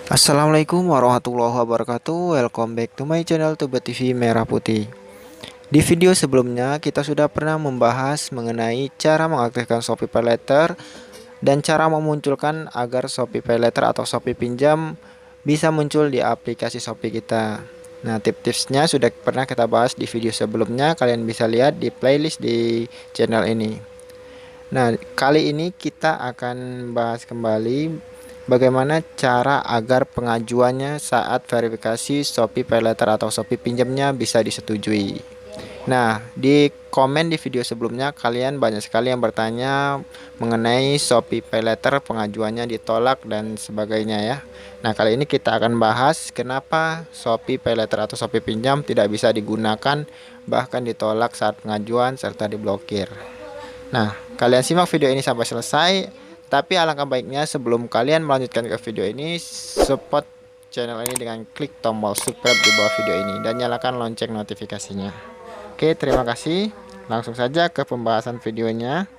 Assalamualaikum warahmatullahi wabarakatuh. Welcome back to my channel Tuba TV Merah Putih. Di video sebelumnya kita sudah pernah membahas mengenai cara mengaktifkan Shopee PayLater dan cara memunculkan agar Shopee PayLater atau Shopee Pinjam bisa muncul di aplikasi Shopee kita. Nah, tips-tipsnya sudah pernah kita bahas di video sebelumnya. Kalian bisa lihat di playlist di channel ini. Nah, kali ini kita akan bahas kembali bagaimana cara agar pengajuannya saat verifikasi Shopee PayLater atau Shopee pinjamnya bisa disetujui. Nah, di komen di video sebelumnya kalian banyak sekali yang bertanya mengenai Shopee PayLater pengajuannya ditolak dan sebagainya ya. Nah, kali ini kita akan bahas kenapa Shopee PayLater atau Shopee pinjam tidak bisa digunakan, bahkan ditolak saat pengajuan serta diblokir. Nah, kalian simak video ini sampai selesai. Tapi alangkah baiknya sebelum kalian melanjutkan ke video ini, support channel ini dengan klik tombol subscribe di bawah video ini dan nyalakan lonceng notifikasinya. Oke, terima kasih. Langsung saja ke pembahasan videonya.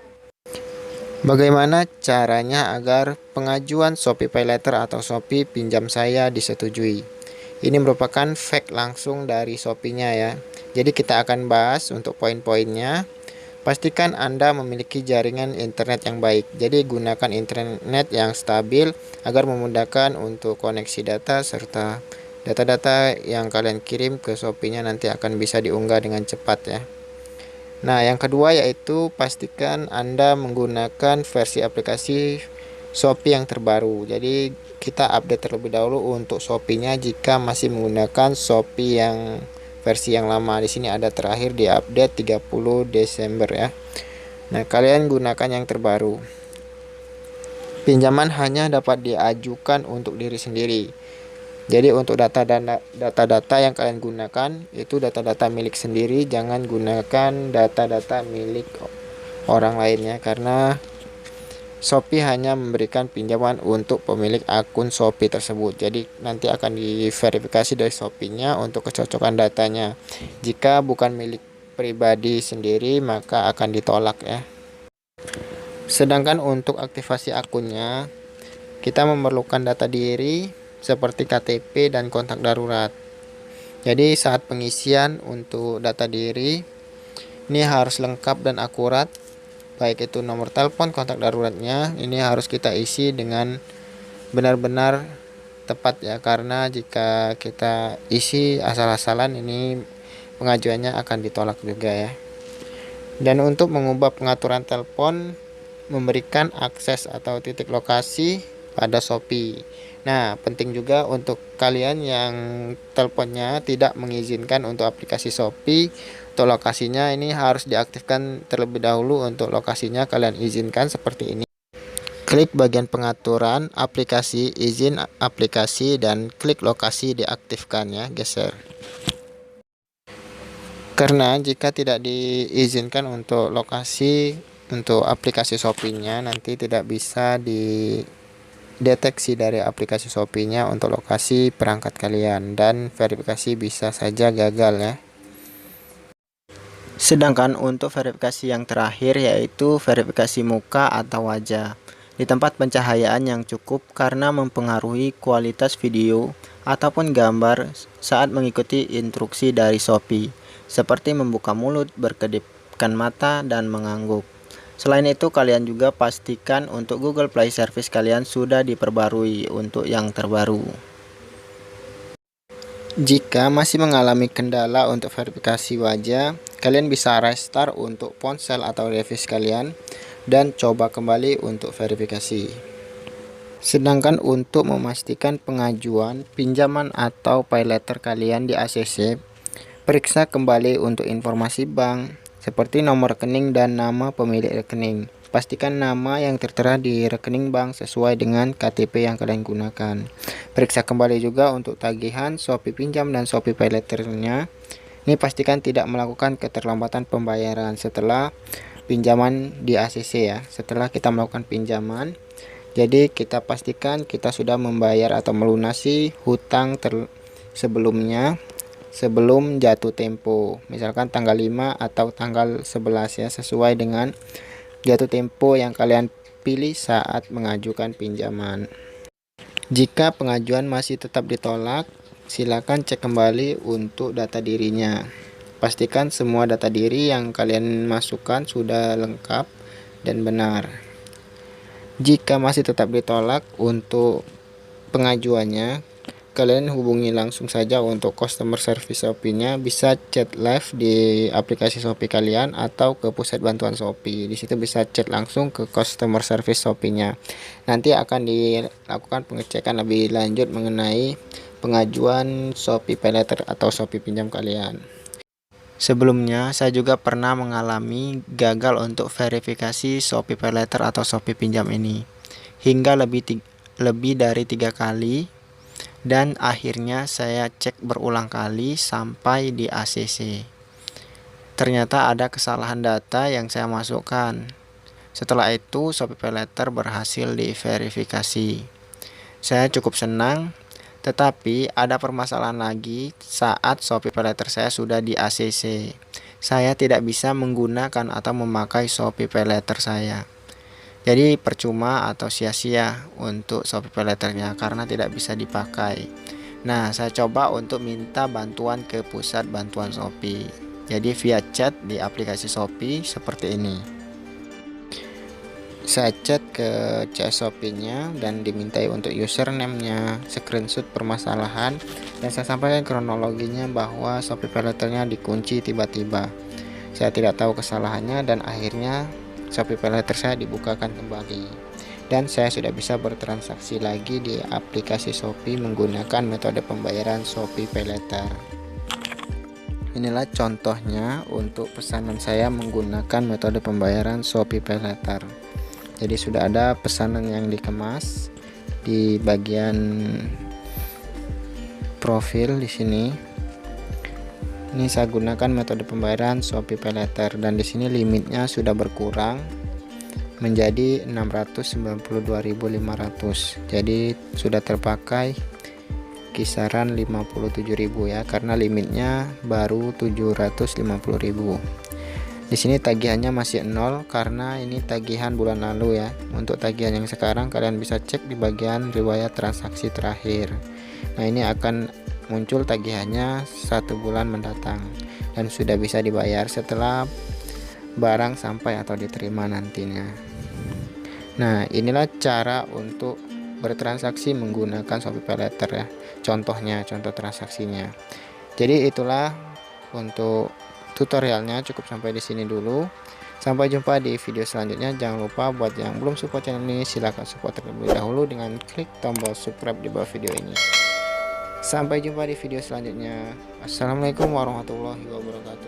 Bagaimana caranya agar pengajuan Shopee PayLater atau Shopee pinjam saya disetujui? Ini merupakan fact langsung dari Shopee-nya ya. Jadi kita akan bahas untuk poin-poinnya. Pastikan Anda memiliki jaringan internet yang baik. Jadi gunakan internet yang stabil agar memudahkan untuk koneksi data serta data-data yang kalian kirim ke Shopee-nya nanti akan bisa diunggah dengan cepat ya. Nah, yang kedua yaitu pastikan Anda menggunakan versi aplikasi Shopee yang terbaru. Jadi kita update terlebih dahulu untuk Shopee-nya jika masih menggunakan Shopee yang versi yang lama. Di sini ada terakhir di update 30 Desember ya. Nah, kalian gunakan yang terbaru. Pinjaman hanya dapat diajukan untuk diri sendiri. Jadi untuk data-data yang kalian gunakan itu data-data milik sendiri, jangan gunakan data-data milik orang lainnya karena Shopee hanya memberikan pinjaman untuk pemilik akun Shopee tersebut. Jadi nanti akan diverifikasi dari Shopee-nya untuk kecocokan datanya. Jika bukan milik pribadi sendiri maka akan ditolak ya. Sedangkan untuk aktivasi akunnya kita memerlukan data diri seperti KTP dan kontak darurat. Jadi saat pengisian untuk data diri ini harus lengkap dan akurat. Baik itu nomor telepon, kontak daruratnya, ini harus kita isi dengan benar-benar tepat ya, karena jika kita isi asal-asalan ini pengajuannya akan ditolak juga ya. Dan untuk mengubah pengaturan telepon, memberikan akses atau titik lokasi pada Shopee. Nah, penting juga untuk kalian yang teleponnya tidak mengizinkan untuk aplikasi Shopee, untuk lokasinya ini harus diaktifkan terlebih dahulu. Untuk lokasinya kalian izinkan seperti ini. Klik bagian pengaturan aplikasi, izin aplikasi, dan klik lokasi diaktifkan ya, geser. Karena jika tidak diizinkan untuk lokasi untuk aplikasi Shopee-nya nanti tidak bisa deteksi dari aplikasi Shopee-nya untuk lokasi perangkat kalian dan verifikasi bisa saja gagal ya. Sedangkan untuk verifikasi yang terakhir yaitu verifikasi muka atau wajah di tempat pencahayaan yang cukup karena mempengaruhi kualitas video ataupun gambar saat mengikuti instruksi dari Shopee seperti membuka mulut, berkedipkan mata, dan mengangguk. Selain itu kalian juga pastikan untuk Google Play Service kalian sudah diperbarui untuk yang terbaru. Jika masih mengalami kendala untuk verifikasi wajah, kalian bisa restart untuk ponsel atau device kalian dan coba kembali untuk verifikasi. Sedangkan untuk memastikan pengajuan pinjaman atau PayLater kalian di ACC, periksa kembali untuk informasi bank seperti nomor rekening dan nama pemilik rekening. Pastikan nama yang tertera di rekening bank sesuai dengan KTP yang kalian gunakan. Periksa kembali juga untuk tagihan Shopee pinjam dan Shopee PayLater-nya. Ini pastikan tidak melakukan keterlambatan pembayaran setelah pinjaman di ACC ya. Setelah kita melakukan pinjaman, jadi kita pastikan kita sudah membayar atau melunasi hutang sebelumnya sebelum jatuh tempo, misalkan tanggal 5 atau tanggal 11 ya, sesuai dengan jatuh tempo yang kalian pilih saat mengajukan pinjaman. Jika pengajuan masih tetap ditolak, silakan cek kembali untuk data dirinya. Pastikan semua data diri yang kalian masukkan sudah lengkap dan benar. Jika masih tetap ditolak untuk pengajuannya, kalian hubungi langsung saja untuk customer service Shopee-nya. Bisa chat live di aplikasi Shopee kalian atau ke pusat bantuan Shopee. Di situ bisa chat langsung ke customer service Shopee-nya. Nanti akan dilakukan pengecekan lebih lanjut mengenai pengajuan Shopee Paylater atau Shopee pinjam kalian. Sebelumnya, saya juga pernah mengalami gagal untuk verifikasi Shopee Paylater atau Shopee pinjam ini hingga lebih dari 3 kali, dan akhirnya saya cek berulang kali sampai di ACC. Ternyata ada kesalahan data yang saya masukkan. Setelah itu, Shopee Paylater berhasil diverifikasi. Saya cukup senang, tetapi ada permasalahan lagi saat Shopee Paylater saya sudah di ACC. Saya tidak bisa menggunakan atau memakai Shopee Paylater saya. Jadi percuma atau sia-sia untuk Shopee Paylater-nya karena tidak bisa dipakai. Nah, saya coba untuk minta bantuan ke pusat bantuan Shopee. Jadi via chat di aplikasi Shopee seperti ini. Saya chat ke CS Shopee-nya dan dimintai untuk username-nya, screenshot permasalahan, dan saya sampaikan kronologinya bahwa Shopee Paylater-nya dikunci tiba-tiba. Saya tidak tahu kesalahannya dan akhirnya Shopee Paylater saya dibukakan kembali, dan saya sudah bisa bertransaksi lagi di aplikasi Shopee menggunakan metode pembayaran Shopee Paylater. Inilah contohnya untuk pesanan saya menggunakan metode pembayaran Shopee Paylater. Jadi sudah ada pesanan yang dikemas di bagian profil di sini. Ini saya gunakan metode pembayaran Shopee Paylater dan di sini limitnya sudah berkurang menjadi 692.500. Jadi sudah terpakai kisaran 57.000 ya, karena limitnya baru 750.000. Di sini tagihannya masih 0 karena ini tagihan bulan lalu ya. Untuk tagihan yang sekarang kalian bisa cek di bagian riwayat transaksi terakhir. Nah, ini akan muncul tagihannya 1 bulan mendatang dan sudah bisa dibayar setelah barang sampai atau diterima nantinya. Nah, inilah cara untuk bertransaksi menggunakan Shopee Paylater ya. Contohnya, contoh transaksinya. Jadi itulah untuk tutorialnya, cukup sampai di sini dulu. Sampai jumpa di video selanjutnya. Jangan lupa buat yang belum support channel ini, silahkan support terlebih dahulu dengan klik tombol subscribe di bawah video ini. Sampai jumpa di video selanjutnya. Assalamualaikum warahmatullahi wabarakatuh.